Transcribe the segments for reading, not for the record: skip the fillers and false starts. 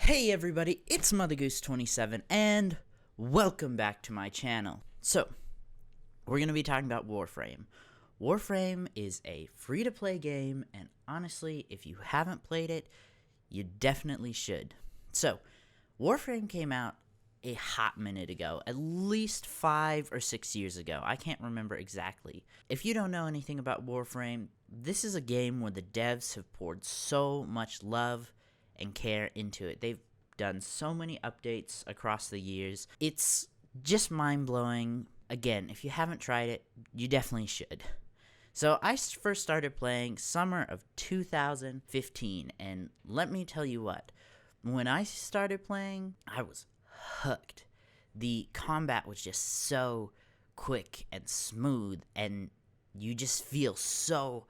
Hey everybody, it's MotherGoose27 and welcome back to my channel. So, we're going to be talking about Warframe. Warframe is a free-to-play game, and honestly, if you haven't played it, you definitely should. So, Warframe came out a hot minute ago, at least 5 or 6 years ago. I can't remember exactly. If you don't know anything about Warframe, this is a game where the devs have poured so much love and care into it. They've done so many updates across the years. It's just mind-blowing. Again, if you haven't tried it, you definitely should. So I first started playing summer of 2015, and let me tell you what, when I started playing, I was hooked. The combat was just so quick and smooth, and you just feel so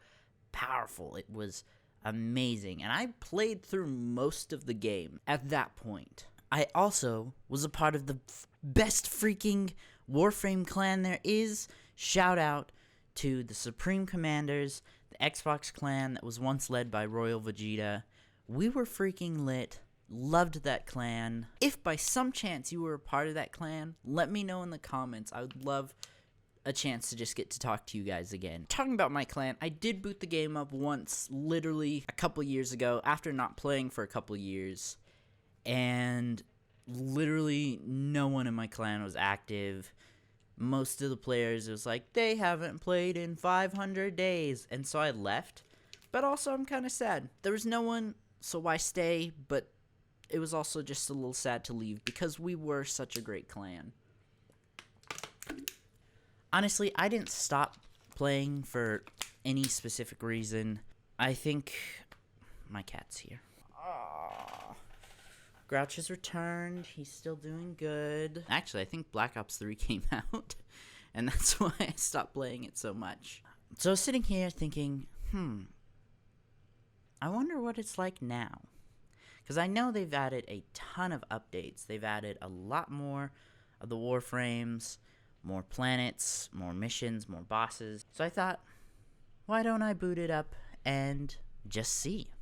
powerful. It was amazing, and I played through most of the game at that point. I also was a part of the best freaking Warframe clan there is. Shout out to the Supreme Commanders, the Xbox clan that was once led by Royal Vegeta. We were freaking lit. Loved that clan. If by some chance you were a part of that clan, let me know in the comments. I would love a chance to just get to talk to you guys again. Talking about my clan, I did boot the game up once, literally a couple years ago, after not playing for a couple years, and literally no one in my clan was active. Most of the players, it was like, they haven't played in 500 days, and so I left. But also, I'm kind of sad. There was no one, so why stay? But it was also just a little sad to leave, because we were such a great clan. Honestly, I didn't stop playing for any specific reason. I think my cat's here. Aww. Grouch has returned. He's still doing good. Actually, I think Black Ops 3 came out, and that's why I stopped playing it so much. So I was sitting here thinking, I wonder what it's like now. Because I know they've added a ton of updates. They've added a lot more of the Warframes, more planets, more missions, more bosses. So I thought, why don't I boot it up and just see?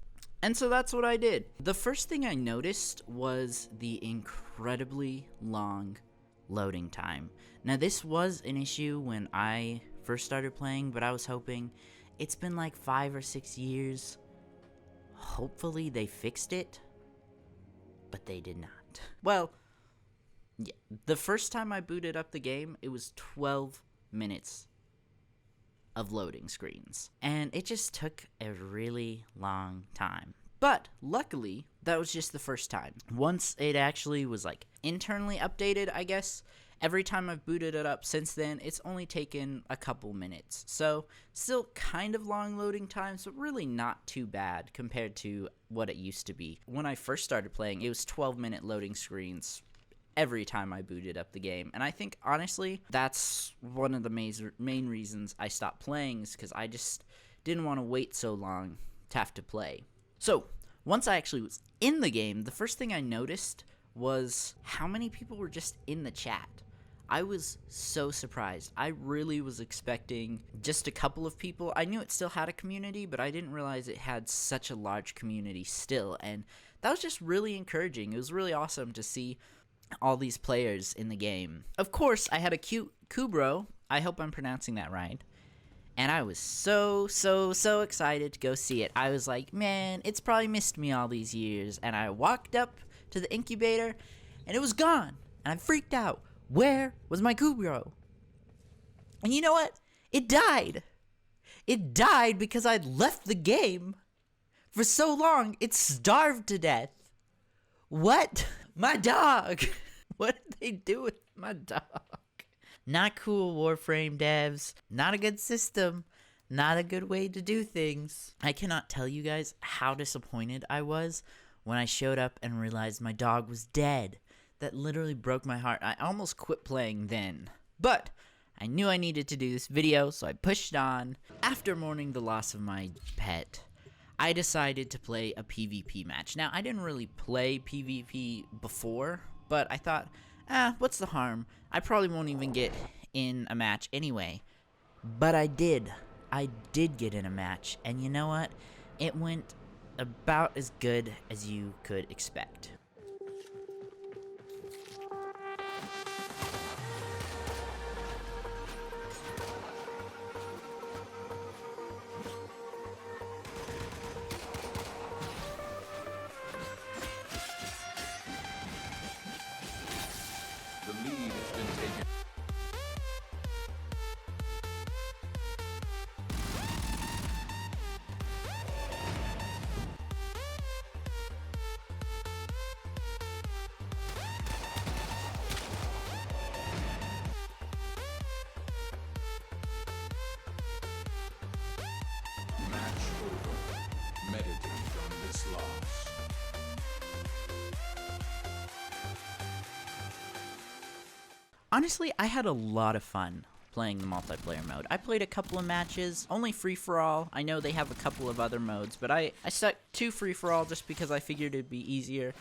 And so that's what I did. The first thing I noticed was the incredibly long loading time. Now this was an issue when I first started playing, but I was hoping, it's been like 5 or 6 years. Hopefully they fixed it, but they did not. Well, yeah, the first time I booted up the game, it was 12 minutes of loading screens. And it just took a really long time. But luckily, that was just the first time. Once it actually was like internally updated, I guess, every time I've booted it up since then, it's only taken a couple minutes. So still kind of long loading times, but really not too bad compared to what it used to be. When I first started playing, it was 12-minute loading screens every time I booted up the game. And I think, honestly, that's one of the main reasons I stopped playing, is because I just didn't want to wait so long to have to play. So, once I actually was in the game, the first thing I noticed was how many people were just in the chat. I was so surprised. I really was expecting just a couple of people. I knew it still had a community, but I didn't realize it had such a large community still. And that was just really encouraging. It was really awesome to see all these players in the game. Of course, I had a cute Kubro. I hope I'm pronouncing that right. And I was so excited to go see it. I was like, man, it's probably missed me all these years. And I walked up to the incubator, and it was gone. And I freaked out. Where was my Kubro? And you know what? It died. It died because I'd left the game for so long. It starved to death. What? My dog! What did they do with my dog? Not cool, Warframe devs. Not a good system. Not a good way to do things. I cannot tell you guys how disappointed I was when I showed up and realized my dog was dead. That literally broke my heart. I almost quit playing then. But I knew I needed to do this video, so I pushed on. After mourning the loss of my pet, I decided to play a PvP match. Now, I didn't really play PvP before, but I thought, what's the harm? I probably won't even get in a match anyway. But I did. I did get in a match, and you know what? It went about as good as you could expect. Honestly, I had a lot of fun playing the multiplayer mode. I played a couple of matches, only free-for-all. I know they have a couple of other modes, but I stuck to free-for-all just because I figured it'd be easier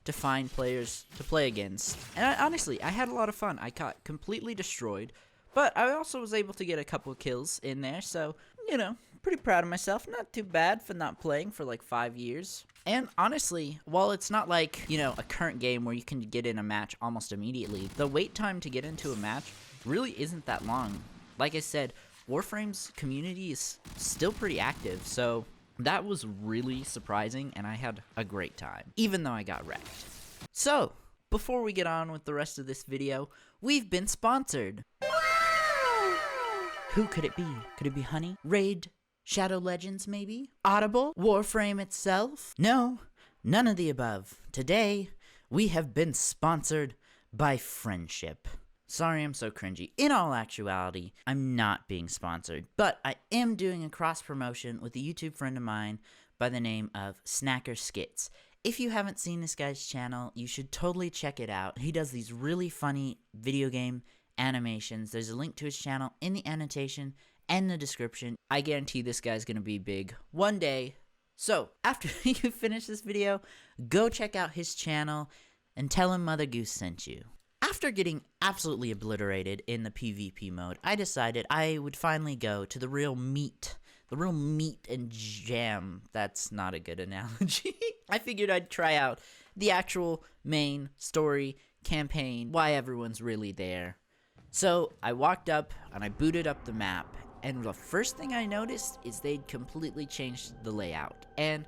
to find players to play against. And honestly, I had a lot of fun. I got completely destroyed, but I also was able to get a couple of kills in there, so, you know, pretty proud of myself. Not too bad for not playing for like 5 years. And honestly, while it's not like, you know, a current game where you can get in a match almost immediately, the wait time to get into a match really isn't that long. Like I said, Warframe's community is still pretty active, so that was really surprising, and I had a great time, even though I got wrecked. So, before we get on with the rest of this video, we've been sponsored. Who could it be? Could it be Honey? Raid? Shadow Legends, maybe? Audible? Warframe itself? No, none of the above. Today, we have been sponsored by Friendship. Sorry I'm so cringy. In all actuality, I'm not being sponsored, but I am doing a cross-promotion with a YouTube friend of mine by the name of Snacker Skits. If you haven't seen this guy's channel, you should totally check it out. He does these really funny video game animations. There's a link to his channel in the annotation and the description. I guarantee this guy's gonna be big one day. So, after you finish this video, go check out his channel and tell him Mother Goose sent you. After getting absolutely obliterated in the PvP mode, I decided I would finally go to the real meat and jam. That's not a good analogy. I figured I'd try out the actual main story campaign, why everyone's really there. So I walked up and I booted up the map, and the first thing I noticed is they'd completely changed the layout. And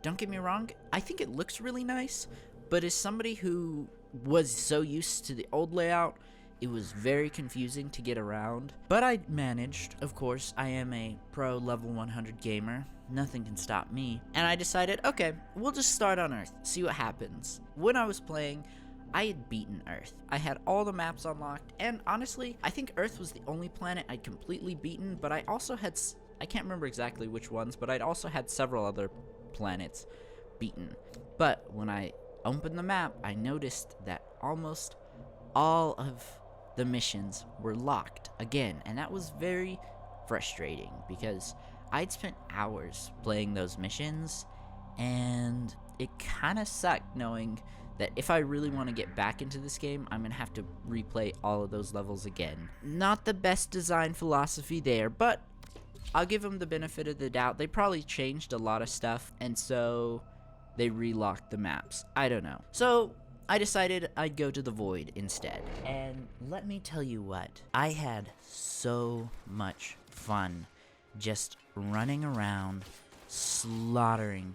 don't get me wrong, I think it looks really nice, but as somebody who was so used to the old layout, it was very confusing to get around. But I managed. Of course, I am a pro level 100 gamer. Nothing can stop me. And I decided, okay, we'll just start on Earth, see what happens. When I was playing, I had beaten Earth. I had all the maps unlocked, and honestly, I think Earth was the only planet I'd completely beaten, but I also had, I can't remember exactly which ones, but I'd also had several other planets beaten. But when I opened the map, I noticed that almost all of the missions were locked again, and that was very frustrating because I'd spent hours playing those missions, and it kind of sucked knowing that if I really want to get back into this game, I'm going to have to replay all of those levels again. Not the best design philosophy there, but I'll give them the benefit of the doubt. They probably changed a lot of stuff, and so they relocked the maps. I don't know. So I decided I'd go to the Void instead. And let me tell you what, I had so much fun just running around, slaughtering,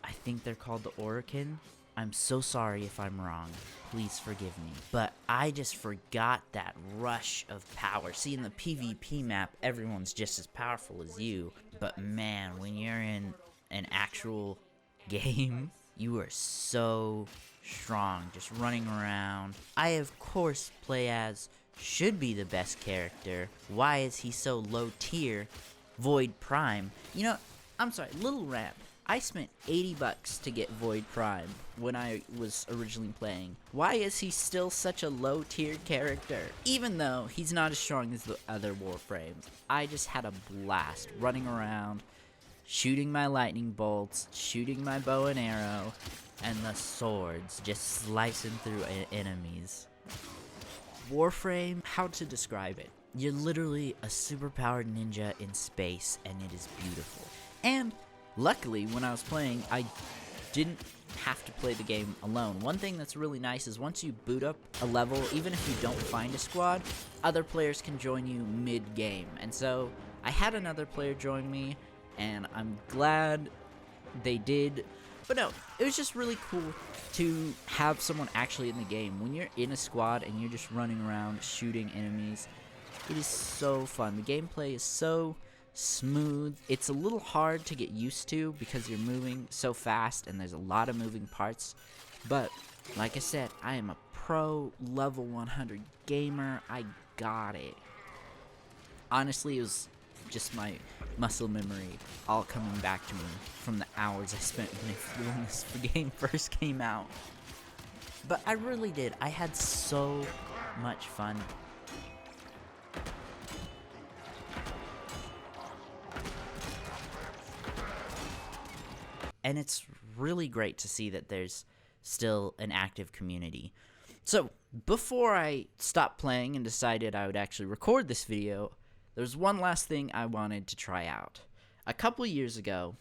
I think they're called the Orokin. I'm so sorry if I'm wrong. Please forgive me. But I just forgot that rush of power. See, in the PvP map, everyone's just as powerful as you. But man, when you're in an actual game, you are so strong, just running around. I, of course, play as should be the best character. Why is he so low tier? Void Prime. You know, I'm sorry, little rant. I spent $80 to get Void Prime when I was originally playing. Why is he still such a low tier character? Even though he's not as strong as the other Warframes. I just had a blast running around, shooting my lightning bolts, shooting my bow and arrow, and the swords just slicing through enemies. Warframe, how to describe it? You're literally a superpowered ninja in space, and it is beautiful. And luckily, when I was playing, I didn't have to play the game alone. One thing that's really nice is once you boot up a level, even if you don't find a squad, other players can join you mid-game. And so I had another player join me, and I'm glad they did. But no, it was just really cool to have someone actually in the game. When you're in a squad and you're just running around shooting enemies, it is so fun. The gameplay is so smooth. It's a little hard to get used to because you're moving so fast and there's a lot of moving parts. But like I said, I am a pro level 100 gamer. I got it. Honestly, it was just my muscle memory all coming back to me from the hours I spent when this game first came out. But I really did. I had so much fun and it's really great to see that there's still an active community. So, before I stopped playing and decided I would actually record this video, there's one last thing I wanted to try out. A couple years ago,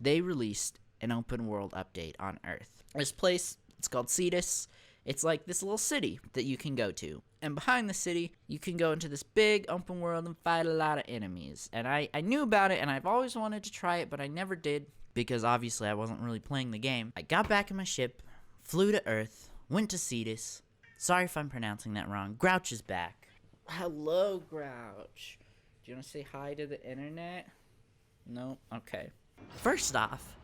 they released an open world update on Earth. This place, it's called Cetus. It's like this little city that you can go to. And behind the city, you can go into this big open world and fight a lot of enemies. And I knew about it, and I've always wanted to try it, but I never did, because obviously I wasn't really playing the game. I got back in my ship, flew to Earth, went to Cetus. Sorry if I'm pronouncing that wrong. Grouch is back. Hello, Grouch. Do you want to say hi to the internet? No? Okay. First off,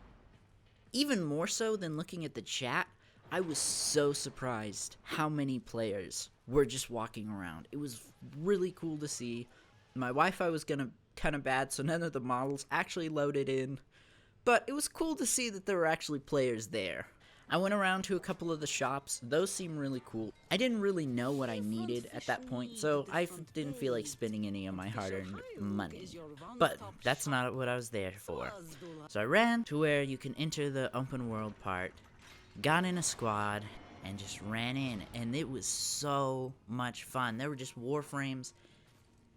even more so than looking at the chat, I was so surprised how many players were just walking around. It was really cool to see. My Wi-Fi was kind of bad, so none of the models actually loaded in. But it was cool to see that there were actually players there. I went around to a couple of the shops. Those seemed really cool. I didn't really know what I needed at that point, so I didn't feel like spending any of my hard-earned money. But that's not what I was there for. So I ran to where you can enter the open world part, got in a squad, and just ran in. And it was so much fun. There were just Warframes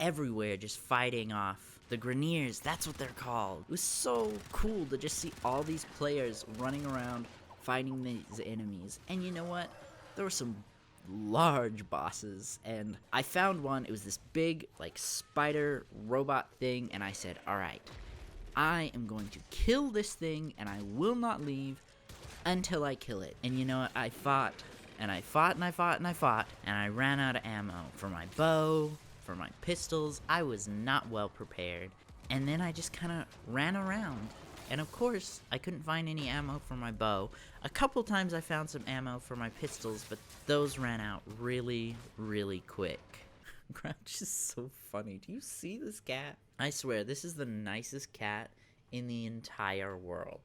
everywhere, just fighting off the Greniers. That's what they're called. It was so cool to just see all these players running around fighting these enemies. And you know what? There were some large bosses, and I found one. It was this big, like, spider robot thing, and I said, alright, I am going to kill this thing, and I will not leave until I kill it. And you know what? I fought, and I fought, and I fought, and I fought, and I ran out of ammo for my bow, for my pistols. I was not well prepared, and then I just kind of ran around. And of course, I couldn't find any ammo for my bow. A couple times I found some ammo for my pistols, but those ran out really, really quick. Grouch is so funny. Do you see this cat? I swear, this is the nicest cat in the entire world.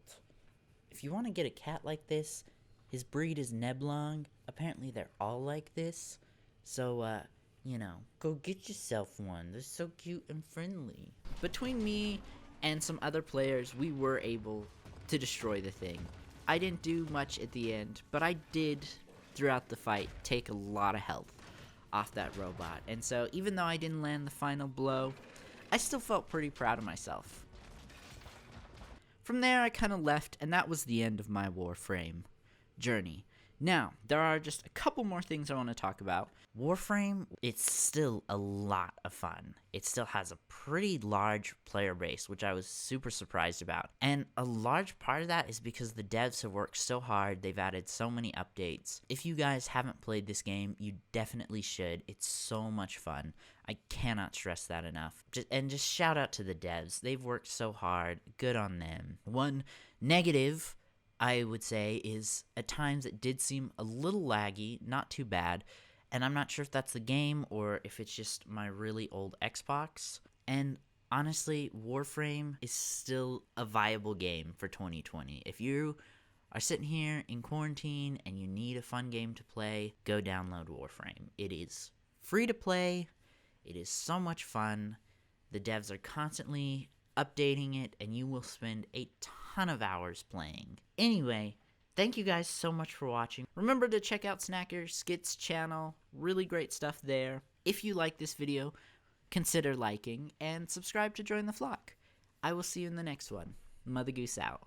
If you want to get a cat like this, his breed is Neblong. Apparently they're all like this. So, you know, go get yourself one. They're so cute and friendly. Between me and some other players, we were able to destroy the thing. I didn't do much at the end, but I did, throughout the fight, take a lot of health off that robot. And so, even though I didn't land the final blow, I still felt pretty proud of myself. From there, I kind of left, and that was the end of my Warframe journey. Now, there are just a couple more things I want to talk about. Warframe, it's still a lot of fun. It still has a pretty large player base, which I was super surprised about. And a large part of that is because the devs have worked so hard. They've added so many updates. If you guys haven't played this game, you definitely should. It's so much fun. I cannot stress that enough. Just shout out to the devs. They've worked so hard. Good on them. One negative, I would say, is at times it did seem a little laggy, not too bad, and I'm not sure if that's the game or if it's just my really old Xbox. And honestly, Warframe is still a viable game for 2020. If you are sitting here in quarantine and you need a fun game to play, go download Warframe. It is free to play. It is so much fun. The devs are constantly updating it, and you will spend a ton of hours playing. Anyway, thank you guys so much for watching. Remember to check out Snacker Skits channel. Really great stuff there. If you like this video, consider liking and subscribe to join the flock. I will see you in the next one. Mother Goose out.